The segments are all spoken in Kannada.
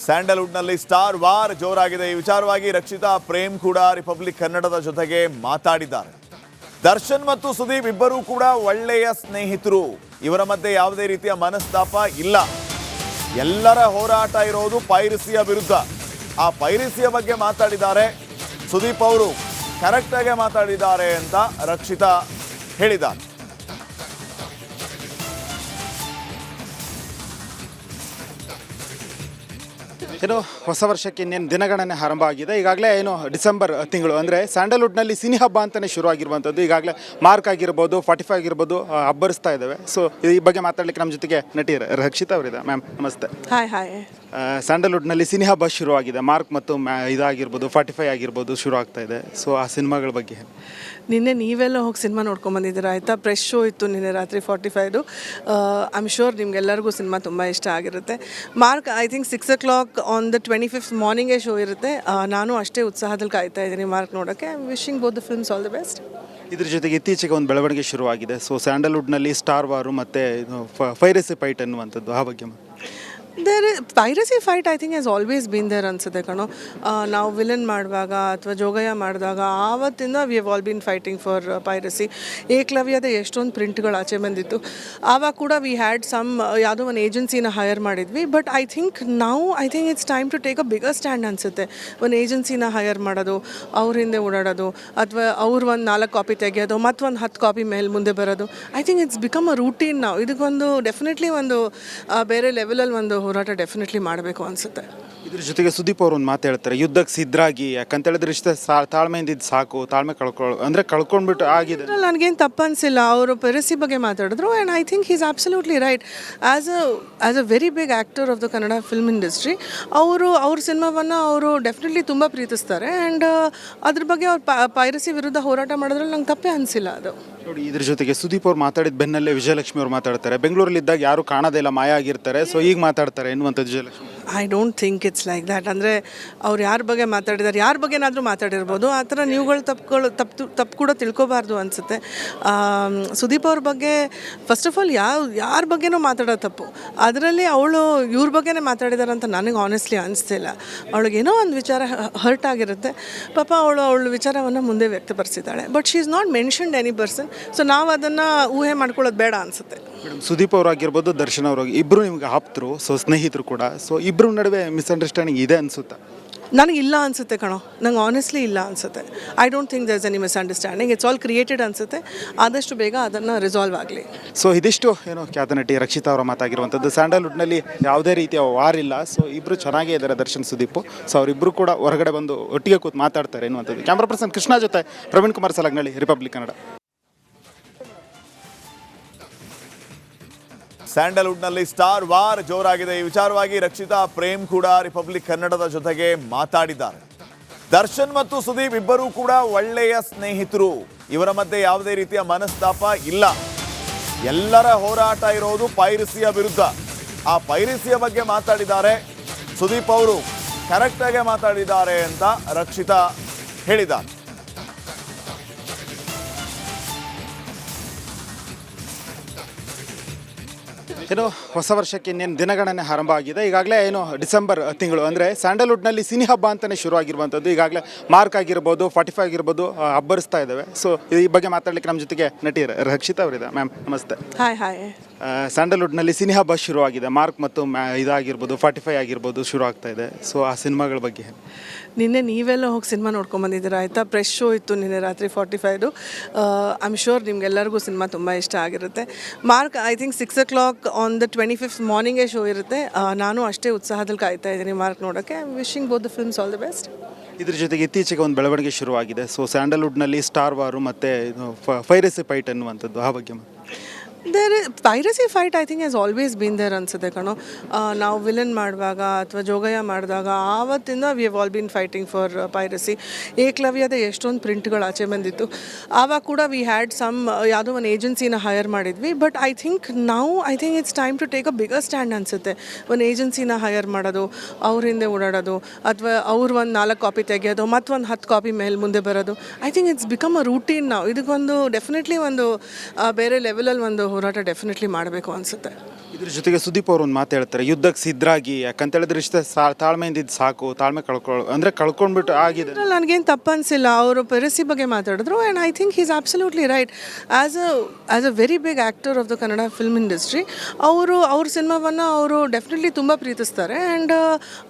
ಸ್ಯಾಂಡಲ್ವುಡ್ನಲ್ಲಿ ಸ್ಟಾರ್ ವಾರ್ ಜೋರಾಗಿದೆ. ಈ ವಿಚಾರವಾಗಿ ರಕ್ಷಿತಾ ಪ್ರೇಮ್ ಕೂಡ ರಿಪಬ್ಲಿಕ್ ಕನ್ನಡದ ಜೊತೆಗೆ ಮಾತಾಡಿದ್ದಾರೆ. ದರ್ಶನ್ ಮತ್ತು ಸುದೀಪ್ ಇಬ್ಬರೂ ಕೂಡ ಒಳ್ಳೆಯ ಸ್ನೇಹಿತರು. ಇವರ ಮಧ್ಯೆ ಯಾವುದೇ ರೀತಿಯ ಮನಸ್ತಾಪ ಇಲ್ಲ. ಎಲ್ಲರ ಹೋರಾಟ ಇರೋದು ಪೈರಸಿಯ ವಿರುದ್ಧ. ಆ ಪೈರಸಿಯ ಬಗ್ಗೆ ಮಾತಾಡಿದ್ದಾರೆ. ಸುದೀಪ್ ಅವರು ಕರೆಕ್ಟ್ ಆಗಿ ಮಾತಾಡಿದ್ದಾರೆ ಅಂತ ರಕ್ಷಿತಾ ಹೇಳಿದ್ದಾರೆ. ಏನು ಹೊಸ ವರ್ಷಕ್ಕೆ ಇನ್ನೇನು ದಿನಗಣನೆ ಆರಂಭ ಆಗಿದೆ. ಈಗಾಗಲೇ ಏನು ಡಿಸೆಂಬರ್ ತಿಂಗಳು ಅಂದರೆ ಸ್ಯಾಂಡಲ್ವುಡ್ನಲ್ಲಿ ಸಿನಿ ಹಬ್ಬ ಅಂತಲೇ ಶುರುವಾಗಿರುವಂಥದ್ದು. ಈಗಾಗಲೇ ಮಾರ್ಕ್ ಆಗಿರ್ಬೋದು, 45 ಆಗಿರ್ಬೋದು ಅಬ್ಬರಿಸ್ತಾ ಇದ್ದಾವೆ. ಸೊ ಈ ಬಗ್ಗೆ ಮಾತಾಡಲಿಕ್ಕೆ ನಮ್ಮ ಜೊತೆಗೆ ನಟಿ ರಕ್ಷಿತಾ ಅವರಿದೆ. ಮ್ಯಾಮ್ ನಮಸ್ತೆ. ಹಾಯ್. ಸ್ಯಾಂಡಲ್ವುಡ್ನಲ್ಲಿ ಸಿನಿ ಹಬ್ಬ ಶುರುವಾಗಿದೆ. ಮಾರ್ಕ್ ಮತ್ತು ಇದಾಗಿರ್ಬೋದು, 45 ಆಗಿರ್ಬೋದು ಶುರು ಆಗ್ತಾ ಇದೆ. ಸೊ ಆ ಸಿನಿಮಾಗಳ ಬಗ್ಗೆ ನಿನ್ನೆ ನೀವೆಲ್ಲ ಹೋಗಿ ಸಿನಿಮಾ ನೋಡ್ಕೊಂಬಂದಿದ್ದೀರಾ ಆಯಿತಾ? ಫ್ರೆಶ್ ಶೋ ಇತ್ತು ನಿನ್ನೆ ರಾತ್ರಿ 45. ಐ ಆಮ್ ಶೋರ್ ನಿಮ್ಗೆಲ್ಲರಿಗೂ ಸಿನಿಮಾ ತುಂಬ ಇಷ್ಟ ಆಗಿರುತ್ತೆ. Mark I think 6 o'clock on the 25th ಮಾರ್ನಿಂಗೇ ಶೋ ಇರುತ್ತೆ. ನಾನು ಅಷ್ಟೇ ಉತ್ಸಾಹದಲ್ಲಿ ಕಾಯ್ತಾ ಇದ್ದೀನಿ ಮಾರ್ಕ್ ನೋಡೋಕ್ಕೆ. I am wishing both the films all the best. ಇದ್ರ ಜೊತೆಗೆ ಇತ್ತೀಚೆಗೆ ಒಂದು ಬೆಳವಣಿಗೆ ಶುರುವಾಗಿದೆ. ಸೊ ಸ್ಯಾಂಡಲ್ವುಡ್ನಲ್ಲಿ ಸ್ಟಾರ್ ವಾರು ಮತ್ತು ಪೈರಸಿ ಫೈಟ್ ಅನ್ನುವಂಥದ್ದು, ಆ ಬಗ್ಗೆ piracy fight I think has always been there ಅನ್ಸುತ್ತೆ ಕಣೋ. ನಾವು ವಿಲನ್ ಮಾಡುವಾಗ ಅಥವಾ ಜೋಗಯ್ಯ ಮಾಡಿದಾಗ ಆವತ್ತಿಂದ we have all been fighting for piracy. ಏಕಲವ್ಯದ ಎಷ್ಟೊಂದು ಪ್ರಿಂಟ್ಗಳು ಆಚೆ ಬಂದಿತ್ತು. ಆವಾಗ ಕೂಡ ವಿ ಹ್ಯಾಡ್ ಸಮ್ ಯಾವುದೋ ಒಂದು ಏಜೆನ್ಸಿನ ಹೈರ್ ಮಾಡಿದ್ವಿ. But I think it's time to take a bigger stand ಅನಿಸುತ್ತೆ. ಒಂದು ಏಜೆನ್ಸಿನ ಹೈರ್ ಮಾಡೋದು, ಅವ್ರ ಹಿಂದೆ ಓಡಾಡೋದು, ಅಥವಾ ಅವ್ರು ಒಂದು 4 ಕಾಪಿ ತೆಗೆಯೋದು, ಮತ್ತೊಂದು 10 ಕಾಪಿ ಮೇಲೆ ಮುಂದೆ ಬರೋದು. I think it's become a routine ನಾವು. ಇದಕ್ಕೊಂದು ಡೆಫಿನೆಟ್ಲಿ ಒಂದು ಬೇರೆ ಲೆವೆಲಲ್ಲಿ ಒಂದು ಹೋರಾಟ ಡೆಫಿನೆಟ್ಲಿ ಮಾಡಬೇಕು ಅನಿಸುತ್ತೆ. ಇದ್ರ ಜೊತೆಗೆ ಸುದೀಪ್ ಅವರು ಒಂದು ಮಾತು ಹೇಳ್ತಾರೆ, ಯುದ್ಧಕ್ಕೆ ಸಿದ್ಧರಾಗಿ. ಯಾಕಂತ ಹೇಳಿದ್ರೆ ಇಷ್ಟ ತಾಳ್ಮೆಯಿಂದ ಇದು ಸಾಕು, ತಾಳ್ಮೆ ಕಳ್ಕೊಂಡ್ಬಿಟ್ಟು ಆಗಿದೆ. ನನಗೇನು ತಪ್ಪು ಅನಿಸಿಲ್ಲ. ಅವರು ಪೈರಸಿ ಬಗ್ಗೆ ಮಾತಾಡಿದ್ರು. And I think is absolutely right. As a very big actor of the Kannada film industry, ಅವ್ರ ಸಿನಿಮಾವನ್ನು ಅವರು ಡೆಫಿನೆಟ್ಲಿ ತುಂಬ ಪ್ರೀತಿಸ್ತಾರೆ. ಆ್ಯಂಡ್ ಅದ್ರ ಬಗ್ಗೆ ಅವ್ರು ಪೈರಸಿ ವಿರುದ್ಧ ಹೋರಾಟ ಮಾಡೋದ್ರಲ್ಲಿ ನಂಗೆ ತಪ್ಪೇ ಅನಿಸಿಲ್ಲ ಅದು. ನೋಡಿ, ಇದ್ರ ಜೊತೆಗೆ ಸುದೀಪ್ ಅವ್ರು ಮಾತಾಡಿದ ಬೆನ್ನಲ್ಲೇ ವಿಜಯಲಕ್ಷ್ಮಿ ಅವ್ರು ಮಾತಾಡ್ತಾರೆ. ಬೆಂಗಳೂರಲ್ಲಿದ್ದಾಗ ಯಾರು ಕಾಣೋದೇ ಇಲ್ಲ, ಮಾಯ ಆಗಿರ್ತಾರೆ. ಸೊ ಈಗ ಮಾತಾಡ್ತಾರೆ ಎನ್ನುವಂಥದ್ದು Vijayalakshmi. I don't think it's like that. ಅಂದರೆ ಅವ್ರು ಯಾರ ಬಗ್ಗೆ ಮಾತಾಡಿದ್ದಾರೆ, ಯಾರ ಬಗ್ಗೆನಾದರೂ ಮಾತಾಡಿರ್ಬೋದು. ಆ ಥರ ನೀವುಗಳು ತಪ್ಪು ಕೂಡ ತಿಳ್ಕೊಬಾರ್ದು ಅನಿಸುತ್ತೆ. ಸುದೀಪ್ ಅವ್ರ ಬಗ್ಗೆ ಫಸ್ಟ್ ಆಫ್ ಆಲ್ ಯಾರ ಬಗ್ಗೆನೂ ಮಾತಾಡೋ ತಪ್ಪು. ಅದರಲ್ಲಿ ಅವಳು ಇವ್ರ ಬಗ್ಗೆನೇ ಮಾತಾಡಿದಾರೆ ಅಂತ ನನಗೆ ಆನೆಸ್ಟ್ಲಿ ಅನಿಸ್ತಿಲ್ಲ. ಅವಳಿಗೇನೋ ಒಂದು ವಿಚಾರ ಹರ್ಟ್ ಆಗಿರುತ್ತೆ. ಪಾಪ ಅವಳ ವಿಚಾರವನ್ನು ಮುಂದೆ ವ್ಯಕ್ತಪಡಿಸಿದ್ದಾಳೆ. But she is not mentioned any person. So ನಾವು ಅದನ್ನು ಊಹೆ ಮಾಡ್ಕೊಳ್ಳೋದು ಬೇಡ ಅನಿಸುತ್ತೆ. ಮೇಡಮ್, ಸುದೀಪ್ ಅವರಾಗಿರ್ಬೋದು, ದರ್ಶನ್ ಅವರು ಇಬ್ಬರು ನಿಮ್ಗೆ ಆಪ್ತರು, ಸೊ ಸ್ನೇಹಿತರು ಕೂಡ. ಸೊ ಇಬ್ಬರ ನಡುವೆ ಮಿಸ್ಅಂಡರ್ಸ್ಟ್ಯಾಂಡಿಂಗ್ ಇದೆ ಅನಿಸುತ್ತಾ? ನನಗಿಲ್ಲ ಅನಿಸುತ್ತೆ ಕಣೋ. ನಂಗೆ ಆನೆಸ್ಟ್ಲಿ ಇಲ್ಲ ಅನಿಸುತ್ತೆ. I don't think there is any misunderstanding. It's all created ಅನಿಸುತ್ತೆ. ಆದಷ್ಟು ಬೇಗ ಅದನ್ನು ರಿಸಾಲ್ವ್ ಆಗಲಿ. ಸೊ ಇದಿಷ್ಟು ಏನು ಖ್ಯಾತ ನಟಿ ರಕ್ಷಿತಾ ಅವರ ಮಾತಾಗಿರುವಂಥದ್ದು. ಸ್ಯಾಂಡಲ್ವುಡ್ನಲ್ಲಿ ಯಾವುದೇ ರೀತಿಯ ವಾರ್ ಇಲ್ಲ. ಸೊ ಇಬ್ಬರು ಚೆನ್ನಾಗೇ ಇದ್ದಾರೆ, ದರ್ಶನ್ ಸುದೀಪ್. ಸೊ ಅವರಿಬ್ಬರು ಕೂಡ ಹೊರಗಡೆ ಬಂದು ಒಟ್ಟಿಗೆ ಕೂತು ಮಾತಾಡ್ತಾರೆ ಎನ್ನುವಂಥದ್ದು. ಕ್ಯಾಮ್ರಾ ಪರ್ಸನ್ ಕೃಷ್ಣ ಜೊತೆ ಪ್ರವೀಣ್ ಕುಮಾರ್ ಸಲಗ್ನಳ್ಳಿ, ರಿಪಬ್ಲಿಕ್ ಕನ್ನಡ. ಸ್ಯಾಂಡಲ್ವುಡ್ನಲ್ಲಿ ಸ್ಟಾರ್ ವಾರ್ ಜೋರಾಗಿದೆ. ಈ ವಿಚಾರವಾಗಿ ರಕ್ಷಿತಾ ಪ್ರೇಮ್ ಕೂಡ ರಿಪಬ್ಲಿಕ್ ಕನ್ನಡದ ಜೊತೆಗೆ ಮಾತಾಡಿದ್ದಾರೆ. ದರ್ಶನ್ ಮತ್ತು ಸುದೀಪ್ ಇಬ್ಬರೂ ಕೂಡ ಒಳ್ಳೆಯ ಸ್ನೇಹಿತರು. ಇವರ ಮಧ್ಯೆ ಯಾವುದೇ ರೀತಿಯ ಮನಸ್ತಾಪ ಇಲ್ಲ. ಎಲ್ಲರ ಹೋರಾಟ ಇರೋದು ಪೈರಸಿಯ ವಿರುದ್ಧ. ಆ ಪೈರಸಿಯ ಬಗ್ಗೆ ಮಾತಾಡಿದ್ದಾರೆ. ಸುದೀಪ್ ಅವರು ಕರೆಕ್ಟ್ ಆಗಿ ಮಾತಾಡಿದ್ದಾರೆ ಅಂತ ರಕ್ಷಿತಾ ಹೇಳಿದ್ದಾರೆ. ಏನು ಹೊಸ ವರ್ಷಕ್ಕೆ ಇನ್ನೇನು ದಿನಗಣನೆ ಆರಂಭ ಆಗಿದೆ. ಈಗಾಗಲೇ ಏನು ಡಿಸೆಂಬರ್ ತಿಂಗಳು ಅಂದರೆ ಸ್ಯಾಂಡಲ್ವುಡ್ನಲ್ಲಿ ಸಿನಿ ಹಬ್ಬ ಅಂತಲೇ ಶುರುವಾಗಿರುವಂಥದ್ದು. ಈಗಾಗಲೇ ಮಾರ್ಕ್ ಆಗಿರ್ಬೋದು, 45 ಆಗಿರ್ಬೋದು ಅಬ್ಬರಿಸ್ತಾ ಇದ್ದಾವೆ. ಸೊ ಈ ಬಗ್ಗೆ ಮಾತಾಡಲಿಕ್ಕೆ ನಮ್ಮ ಜೊತೆಗೆ ನಟಿ ರಕ್ಷಿತಾ ಅವರಿದೆ. ಮ್ಯಾಮ್ ನಮಸ್ತೆ. ಹಾಯ್. ಸ್ಯಾಂಡಲ್ವುಡ್ನಲ್ಲಿ ಸಿನಿ ಹಬ್ಬ ಶುರುವಾಗಿದೆ. ಮಾರ್ಕ್ ಮತ್ತು ಇದಾಗಿರ್ಬೋದು, 45 ಆಗಿರ್ಬೋದು ಶುರು ಆಗ್ತಾ ಇದೆ. ಸೊ ಆ ಸಿನಿಮಾಗಳ ಬಗ್ಗೆ ನಿನ್ನೆ ನೀವೆಲ್ಲ ಹೋಗಿ ಸಿನಿಮಾ ನೋಡ್ಕೊಂಬಂದಿದ್ದೀರಾ ಆಯಿತಾ? ಫ್ರೆಶ್ ಶೋ ಇತ್ತು ನಿನ್ನೆ ರಾತ್ರಿ 45. ಐ ಆಮ್ ಶೋರ್ ನಿಮ್ಗೆಲ್ಲರಿಗೂ ಸಿನಿಮಾ ತುಂಬ ಇಷ್ಟ ಆಗಿರುತ್ತೆ. Mark I think 6 o'clock on the 25th ಮಾರ್ನಿಂಗೇ ಶೋ ಇರುತ್ತೆ. ನಾನು ಅಷ್ಟೇ ಉತ್ಸಾಹದಲ್ಲಿ ಕಾಯ್ತಾ ಇದ್ದೀನಿ ಮಾರ್ಕ್ ನೋಡೋಕ್ಕೆ. I am wishing both the films all the best. ಇದ್ರ ಜೊತೆಗೆ ಇತ್ತೀಚೆಗೆ ಒಂದು ಬೆಳವಣಿಗೆ ಶುರುವಾಗಿದೆ. ಸೊ ಸ್ಯಾಂಡಲ್ವುಡ್ನಲ್ಲಿ ಸ್ಟಾರ್ ವಾರು ಮತ್ತು ಪೈರಸಿ ಫೈಟ್ ಅನ್ನುವಂಥದ್ದು, ಆ ಬಗ್ಗೆ piracy fight I think has always been there ಅನ್ಸುತ್ತೆ ಕಣೋ. ನಾವು ವಿಲನ್ ಮಾಡುವಾಗ ಅಥವಾ ಜೋಗಯ್ಯ ಮಾಡಿದಾಗ ಆವತ್ತಿಂದ we have all been fighting for piracy. ಏಕಲವ್ಯದ ಎಷ್ಟೊಂದು ಪ್ರಿಂಟ್ಗಳು ಆಚೆ ಬಂದಿತ್ತು. ಆವಾಗ ಕೂಡ ವಿ ಹ್ಯಾಡ್ ಸಮ್ ಯಾವುದೋ ಒಂದು ಏಜೆನ್ಸಿನ ಹೈರ್ ಮಾಡಿದ್ವಿ. But I think it's time to take a bigger stand ಅನಿಸುತ್ತೆ. ಒಂದು ಏಜೆನ್ಸಿನ ಹೈರ್ ಮಾಡೋದು, ಅವ್ರ ಹಿಂದೆ ಓಡಾಡೋದು, ಅಥವಾ ಅವ್ರು ಒಂದು 4 ಕಾಪಿ ತೆಗೆಯೋದು, ಮತ್ತೊಂದು 10 ಕಾಪಿ ಮೇಲೆ ಮುಂದೆ ಬರೋದು. I think it's become a routine ನಾವು. ಇದಕ್ಕೊಂದು ಡೆಫಿನೆಟ್ಲಿ ಒಂದು ಬೇರೆ ಲೆವೆಲಲ್ಲಿ ಒಂದು ಹೋರಾಟ ಡೆಫಿನೆಟ್ಲಿ ಮಾಡಬೇಕು ಅನಿಸುತ್ತೆ. ಇದ್ರ ಜೊತೆಗೆ ಸುದೀಪ್ ಅವರು ಒಂದು ಮಾತು ಹೇಳ್ತಾರೆ, ಯುದ್ಧಕ್ಕೆ ಸಿದ್ಧರಾಗಿ, ಯಾಕಂತ ಹೇಳಿದ್ರೆ ಇಷ್ಟ ತಾಳ್ಮೆಯಿಂದ ಇದ್ದು ಸಾಕು, ತಾಳ್ಮೆ ಕಳ್ಕೊಂಡ್ಬಿಟ್ಟು ಆಗಿದೆ. ಅದ್ರಲ್ಲಿ ನನಗೇನು ತಪ್ಪು ಅನಿಸಿಲ್ಲ. ಅವರು ಪೈರಸಿ ಬಗ್ಗೆ ಮಾತಾಡಿದ್ರು and I think is absolutely right. As a very big actor of the Kannada film industry ಅವ್ರ ಸಿನಿಮಾವನ್ನು ಅವರು ಡೆಫಿನೆಟ್ಲಿ ತುಂಬ ಪ್ರೀತಿಸ್ತಾರೆ ಆ್ಯಂಡ್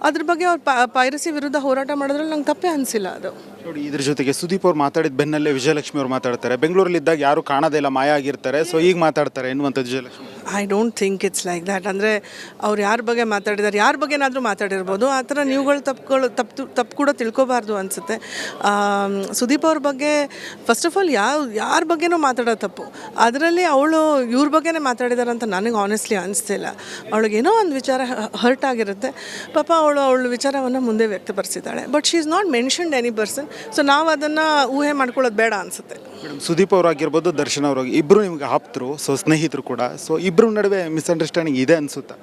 ಅದ್ರ ಬಗ್ಗೆ ಅವ್ರು ಪೈರಸಿ ವಿರುದ್ಧ ಹೋರಾಟ ಮಾಡೋದ್ರಲ್ಲಿ ನಂಗೆ ತಪ್ಪೇ ಅನಿಸಿಲ್ಲ ಅದು. ನೋಡಿ, ಇದ್ರ ಜೊತೆಗೆ ಸುದೀಪ್ ಅವ್ರು ಮಾತಾಡಿದ ಬೆನ್ನಲ್ಲೇ ವಿಜಯಲಕ್ಷ್ಮಿ ಅವ್ರು ಮಾತಾಡ್ತಾರೆ, ಬೆಂಗಳೂರಲ್ಲಿ ಇದ್ದಾಗ ಯಾರು ಕಾಣೋದೇ ಇಲ್ಲ, ಮಾಯ ಆಗಿರ್ತಾರೆ, ಸೊ ಈಗ ಮಾತಾಡ್ತಾರೆ ಎನ್ನುವಂಥದ್ದು Vijayalakshmi. I don't think it's like that. ಅಂದರೆ ಅವ್ರು ಯಾರ ಬಗ್ಗೆ ಮಾತಾಡಿದ್ದಾರೆ, ಯಾರ ಬಗ್ಗೆನಾದರೂ ಮಾತಾಡಿರ್ಬೋದು, ಆ ಥರ ನೀವುಗಳು ತಪ್ಪು ಕೂಡ ತಿಳ್ಕೊಬಾರ್ದು ಅನಿಸುತ್ತೆ. ಸುದೀಪ್ ಅವ್ರ ಬಗ್ಗೆ ಫಸ್ಟ್ ಆಫ್ ಆಲ್ ಯಾರ ಬಗ್ಗೆನೂ ಮಾತಾಡೋ ತಪ್ಪು. ಅದರಲ್ಲಿ ಅವಳು ಇವ್ರ ಬಗ್ಗೆನೇ ಮಾತಾಡಿದಾರೆ ಅಂತ ನನಗೆ ಆನೆಸ್ಟ್ಲಿ ಅನಿಸ್ತಿಲ್ಲ. ಅವಳಿಗೇನೋ ಒಂದು ವಿಚಾರ ಹರ್ಟ್ ಆಗಿರುತ್ತೆ, ಪಾಪ ಅವಳ ವಿಚಾರವನ್ನು ಮುಂದೆ ವ್ಯಕ್ತಪಡಿಸಿದ್ದಾಳೆ. But she is not mentioned any person. So ನಾವು ಅದನ್ನು ಊಹೆ ಮಾಡ್ಕೊಳ್ಳೋದು ಬೇಡ ಅನಿಸುತ್ತೆ. ಮೇಡಮ್, ಸುದೀಪ್ ಅವರಾಗಿರ್ಬೋದು, ದರ್ಶನ್ ಅವರು ಇಬ್ಬರು ನಿಮ್ಗೆ ಆಪ್ತರು, ಸೊ ಸ್ನೇಹಿತರು ಕೂಡ, ಸೊ ಇಬ್ಬರ ನಡುವೆ ಮಿಸ್ಅಂಡರ್ಸ್ಟ್ಯಾಂಡಿಂಗ್ ಇದೆ ಅನಿಸುತ್ತಾ?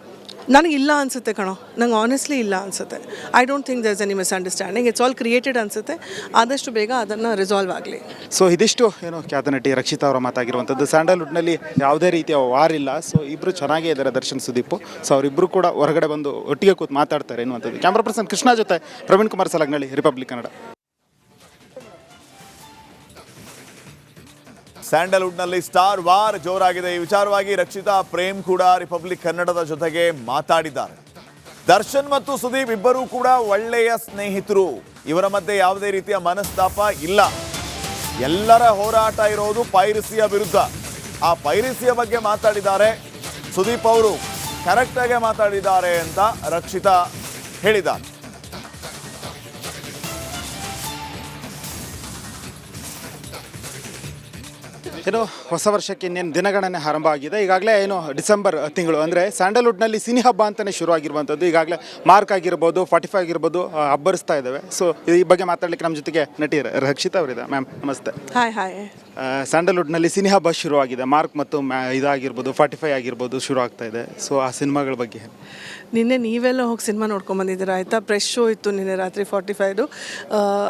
ನನಗಿಲ್ಲ ಅನಿಸುತ್ತೆ ಕಣೋ, ನಂಗೆ ಆನೆಸ್ಟ್ಲಿ ಇಲ್ಲ ಅನಿಸುತ್ತೆ. I don't think there is any misunderstanding. It's all created ಅನಿಸುತ್ತೆ. ಆದಷ್ಟು ಬೇಗ ಅದನ್ನು ರಿಸಾಲ್ವ್ ಆಗಲಿ. ಸೊ ಇದಿಷ್ಟು ಖ್ಯಾತ ನಟಿ ರಕ್ಷಿತಾ ಅವರ ಮಾತಾಗಿರುವಂಥದ್ದು. ಸ್ಯಾಂಡಲ್ವುಡ್ನಲ್ಲಿ ಯಾವುದೇ ರೀತಿಯ ವಾರ್ ಇಲ್ಲ, ಸೊ ಇಬ್ಬರು ಚೆನ್ನಾಗೇ ಇದ್ದಾರೆ ದರ್ಶನ್ ಸುದೀಪ್. ಸೊ ಅವರಿಬ್ಬರು ಕೂಡ ಹೊರಗಡೆ ಬಂದು ಒಟ್ಟಿಗೆ ಕೂತು ಮಾತಾಡ್ತಾರೆ ಎನ್ನುವಂಥದ್ದು. ಕ್ಯಾಮ್ರಾ ಪರ್ಸನ್ ಕೃಷ್ಣ ಜೊತೆ ಪ್ರವೀಣ್ ಕುಮಾರ್ ಸಲಗ್ನಳ್ಳಿ, ರಿಪಬ್ಲಿಕ್ ಕನ್ನಡ. ಸ್ಯಾಂಡಲ್ವುಡ್ನಲ್ಲಿ ಸ್ಟಾರ್ ವಾರ್ ಜೋರಾಗಿದೆ. ಈ ವಿಚಾರವಾಗಿ ರಕ್ಷಿತಾ ಪ್ರೇಮ್ ಕೂಡ ರಿಪಬ್ಲಿಕ್ ಕನ್ನಡದ ಜೊತೆಗೆ ಮಾತಾಡಿದ್ದಾರೆ. ದರ್ಶನ್ ಮತ್ತು ಸುದೀಪ್ ಇಬ್ಬರೂ ಕೂಡ ಒಳ್ಳೆಯ ಸ್ನೇಹಿತರು. ಇವರ ಮಧ್ಯೆ ಯಾವುದೇ ರೀತಿಯ ಮನಸ್ತಾಪ ಇಲ್ಲ. ಎಲ್ಲರ ಹೋರಾಟ ಇರೋದು ಪೈರಸಿಯ ವಿರುದ್ಧ. ಆ ಪೈರಸಿಯ ಬಗ್ಗೆ ಮಾತಾಡಿದ್ದಾರೆ. ಸುದೀಪ್ ಅವರು ಕರೆಕ್ಟಾಗಿ ಮಾತಾಡಿದ್ದಾರೆ ಅಂತ ರಕ್ಷಿತಾ ಹೇಳಿದ್ದಾರೆ. ಹೊಸ ವರ್ಷಕ್ಕೆ ಇನ್ನೇನು ದಿನಗಣನೆ ಆರಂಭ ಆಗಿದೆ. ಈಗಾಗಲೇ ಡಿಸೆಂಬರ್ ತಿಂಗಳು ಅಂದರೆ ಸ್ಯಾಂಡಲ್ವುಡ್ನಲ್ಲಿ ಸಿನಿ ಹಬ್ಬ ಅಂತಲೇ ಶುರು ಆಗಿರುವಂಥದ್ದು. ಈಗಾಗಲೇ ಮಾರ್ಕ್ ಆಗಿರ್ಬೋದು, 45 ಆಗಿರ್ಬೋದು ಹಬ್ಬರಿಸ್ತಾ ಇದ್ದಾವೆ. ಸೊ ಈ ಬಗ್ಗೆ ಮಾತಾಡಲಿಕ್ಕೆ ನಮ್ಮ ಜೊತೆಗೆ ನಟಿ ರಕ್ಷಿತಾ ಅವರಿದೆ. ಮ್ಯಾಮ್ ನಮಸ್ತೆ. ಹಾಯ್. ಸ್ಯಾಂಡಲ್ವುಡ್ನಲ್ಲಿ ಸಿನಿ ಹಬ್ಬ ಶುರುವಾಗಿದೆ. ಮಾರ್ಕ್ ಮತ್ತು ಇದಾಗಿರ್ಬೋದು, 45 ಆಗಿರ್ಬೋದು ಶುರು ಆಗ್ತಾ ಇದೆ. ಸೊ ಆ ಸಿನಿಮಾಗಳ ಬಗ್ಗೆ ನಿನ್ನೆ ನೀವೆಲ್ಲ ಹೋಗಿ ಸಿನಿಮಾ ನೋಡ್ಕೊಂಬಂದಿದ್ದೀರಾ ಆಯಿತಾ? ಫ್ರೆಶ್ ಶೋ ಇತ್ತು ನಿನ್ನೆ ರಾತ್ರಿ 45.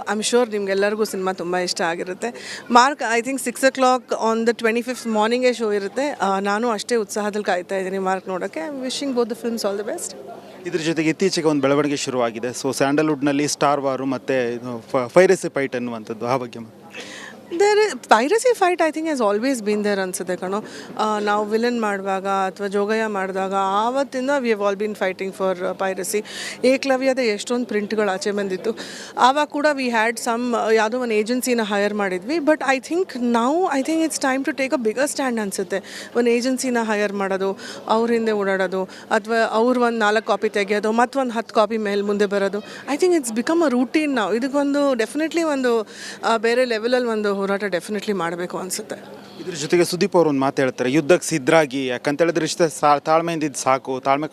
ಐ ಆಮ್ ಶೋರ್ ನಿಮ್ಗೆಲ್ಲರಿಗೂ ಸಿನಿಮಾ ತುಂಬ ಇಷ್ಟ ಆಗಿರುತ್ತೆ. Mark I think 6 o'clock on the 25th ಮಾರ್ನಿಂಗೇ ಶೋ ಇರುತ್ತೆ. ನಾನು ಅಷ್ಟೇ ಉತ್ಸಾಹದಲ್ಲಿ ಕಾಯ್ತಾ ಇದ್ದೀನಿ ಮಾರ್ಕ್ ನೋಡೋಕ್ಕೆ. I am wishing both the films all the best. ಇದ್ರ ಜೊತೆಗೆ ಇತ್ತೀಚೆಗೆ ಒಂದು ಬೆಳವಣಿಗೆ ಶುರುವಾಗಿದೆ. ಸೊ ಸ್ಯಾಂಡಲ್ವುಡ್ನಲ್ಲಿ ಸ್ಟಾರ್ ವಾರು ಮತ್ತು ಪೈರಸಿ ಫೈಟ್ ಅನ್ನುವಂಥದ್ದು, ಆ ಬಗ್ಗೆ piracy fight I think has always been there ಅನ್ಸುತ್ತೆ ಕಣೋ. ನಾವು ವಿಲನ್ ಮಾಡುವಾಗ ಅಥವಾ ಜೋಗಯ್ಯ ಮಾಡಿದಾಗ ಆವತ್ತಿಂದ we have all been fighting for piracy. ಏಕಲವ್ಯದ ಎಷ್ಟೊಂದು ಪ್ರಿಂಟ್ಗಳು ಆಚೆ ಬಂದಿತ್ತು. ಆವಾಗ ಕೂಡ ವಿ ಹ್ಯಾಡ್ ಸಮ್ ಯಾವುದೋ ಒಂದು ಏಜೆನ್ಸಿನ ಹೈರ್ ಮಾಡಿದ್ವಿ. But I think it's time to take a bigger stand ಅನಿಸುತ್ತೆ. ಒಂದು ಏಜೆನ್ಸಿನ ಹೈರ್ ಮಾಡೋದು, ಅವ್ರ ಹಿಂದೆ ಓಡಾಡೋದು, ಅಥವಾ ಅವ್ರು ಒಂದು 4 ಕಾಪಿ ತೆಗೆಯೋದು, ಮತ್ತೊಂದು 10 ಕಾಪಿ ಮೇಲೆ ಮುಂದೆ ಬರೋದು. I think it's become a routine ನಾವು. ಇದಕ್ಕೊಂದು ಡೆಫಿನೆಟ್ಲಿ ಒಂದು ಬೇರೆ ಲೆವೆಲಲ್ಲಿ ಒಂದು ಹೋರಾಟ ಡೆಫಿನೆಟ್ಲಿ ಮಾಡಬೇಕು ಅನಿಸುತ್ತೆ. ಇದ್ರ ಜೊತೆಗೆ ಸುದೀಪ್ ಅವರು ಒಂದು ಮಾತು ಹೇಳ್ತಾರೆ, ಯುದ್ಧಕ್ಕೆ ಸಿದ್ಧರಾಗಿ, ಯಾಕಂತ ಹೇಳಿದ್ರೆ ಇಷ್ಟ ತಾಳ್ಮೆಯಿಂದ ಇದ್ದು ಸಾಕು, ತಾಳ್ಮೆ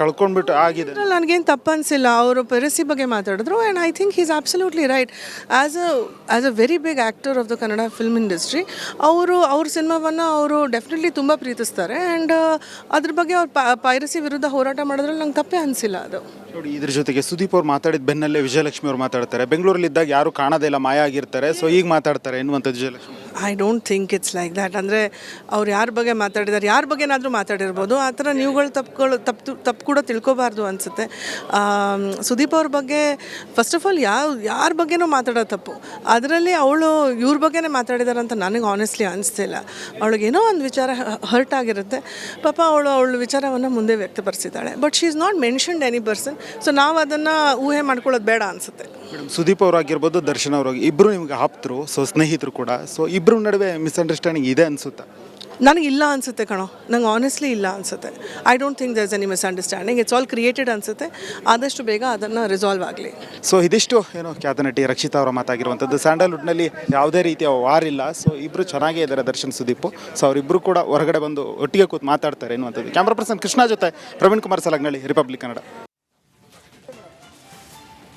ಕಳ್ಕೊಂಡ್ಬಿಟ್ಟು ಆಗಿದೆ. ಅದ್ರಲ್ಲಿ ನನಗೇನು ತಪ್ಪು ಅನಿಸಿಲ್ಲ. ಅವರು ಪೈರಸಿ ಬಗ್ಗೆ ಮಾತಾಡಿದ್ರು and I think is absolutely right. As a very big actor of the Kannada film industry ಅವ್ರ ಸಿನಿಮಾವನ್ನು ಅವರು ಡೆಫಿನೆಟ್ಲಿ ತುಂಬ ಪ್ರೀತಿಸ್ತಾರೆ ಆ್ಯಂಡ್ ಅದ್ರ ಬಗ್ಗೆ ಅವ್ರು ಪೈರಸಿ ವಿರುದ್ಧ ಹೋರಾಟ ಮಾಡೋದ್ರಲ್ಲಿ ನಂಗೆ ತಪ್ಪೇ ಅನಿಸಿಲ್ಲ ಅದು. ನೋಡಿ, ಇದ್ರ ಜೊತೆಗೆ ಸುದೀಪ್ ಅವ್ರು ಮಾತಾಡಿದ ಬೆನ್ನಲ್ಲೇ ವಿಜಯಲಕ್ಷ್ಮಿ ಅವ್ರು ಮಾತಾಡ್ತಾರೆ, ಬೆಂಗಳೂರಲ್ಲಿ ಇದ್ದಾಗ ಯಾರು ಕಾಣೋದೇ ಇಲ್ಲ, ಮಾಯ ಆಗಿರ್ತಾರೆ, ಸೊ ಈಗ ಮಾತಾಡ್ತಾರೆ ಎನ್ನುವಂಥದ್ದು Vijayalakshmi. I don't think it's like that. ಅಂದರೆ ಅವ್ರು ಯಾರ ಬಗ್ಗೆ ಮಾತಾಡಿದ್ದಾರೆ, ಯಾರ ಬಗ್ಗೆನಾದರೂ ಮಾತಾಡಿರ್ಬೋದು, ಆ ಥರ ನೀವುಗಳು ತಪ್ಪು ಕೂಡ ತಿಳ್ಕೊಬಾರ್ದು ಅನಿಸುತ್ತೆ. ಸುದೀಪ್ ಅವ್ರ ಬಗ್ಗೆ ಫಸ್ಟ್ ಆಫ್ ಆಲ್ ಯಾರ ಬಗ್ಗೆನೂ ಮಾತಾಡೋ ತಪ್ಪು. ಅದರಲ್ಲಿ ಅವಳು ಇವ್ರ ಬಗ್ಗೆನೇ ಮಾತಾಡಿದಾರೆ ಅಂತ ನನಗೆ ಆನೆಸ್ಟ್ಲಿ ಅನಿಸ್ತಿಲ್ಲ. ಅವಳಿಗೇನೋ ಒಂದು ವಿಚಾರ ಹರ್ಟ್ ಆಗಿರುತ್ತೆ, ಪಾಪ ಅವಳ ವಿಚಾರವನ್ನು ಮುಂದೆ ವ್ಯಕ್ತಪಡಿಸಿದ್ದಾಳೆ. But she is not mentioned any person. So ನಾವು ಅದನ್ನು ಊಹೆ ಮಾಡ್ಕೊಳ್ಳೋದು ಬೇಡ ಅನಿಸುತ್ತೆ. ಮೇಡಮ್, ಸುದೀಪ್ ಅವರಾಗಿರ್ಬೋದು, ದರ್ಶನ್ ಅವರು ಇಬ್ಬರು ನಿಮ್ಗೆ ಆಪ್ತರು, ಸೊ ಸ್ನೇಹಿತರು ಕೂಡ, ಸೊ ಇಬ್ಬರ ನಡುವೆ ಮಿಸ್ಅಂಡರ್ಸ್ಟ್ಯಾಂಡಿಂಗ್ ಇದೆ ಅನಿಸುತ್ತಾ? ನನಗಿಲ್ಲ ಅನಿಸುತ್ತೆ ಕಣೋ, ನಂಗೆ ಆನೆಸ್ಟ್ಲಿ ಇಲ್ಲ ಅನಿಸುತ್ತೆ. I don't think there is any misunderstanding. It's all created ಅನಿಸುತ್ತೆ. ಆದಷ್ಟು ಬೇಗ ಅದನ್ನು ರಿಸಾಲ್ವ್ ಆಗಲಿ. ಸೊ ಇದಿಷ್ಟು ಖ್ಯಾತ ನಟಿ ರಕ್ಷಿತಾ ಅವರ ಮಾತಾಗಿರುವಂಥದ್ದು. ಸ್ಯಾಂಡಲ್ವುಡ್ನಲ್ಲಿ ಯಾವುದೇ ರೀತಿಯ ವಾರ್ ಇಲ್ಲ, ಸೊ ಇಬ್ಬರು ಚೆನ್ನಾಗೇ ಇದ್ದಾರೆ ದರ್ಶನ್ ಸುದೀಪ್. ಸೊ ಅವರಿಬ್ಬರು ಕೂಡ ಹೊರಗಡೆ ಬಂದು ಒಟ್ಟಿಗೆ ಕೂತು ಮಾತಾಡ್ತಾರೆ ಎನ್ನುವಂಥದ್ದು. ಕ್ಯಾಮ್ರಾ ಪರ್ಸನ್ ಕೃಷ್ಣ ಜೊತೆ ಪ್ರವೀಣ್ ಕುಮಾರ್ ಸಲಗ್ನಳ್ಳಿ, ರಿಪಬ್ಲಿಕ್ ಕನ್ನಡ.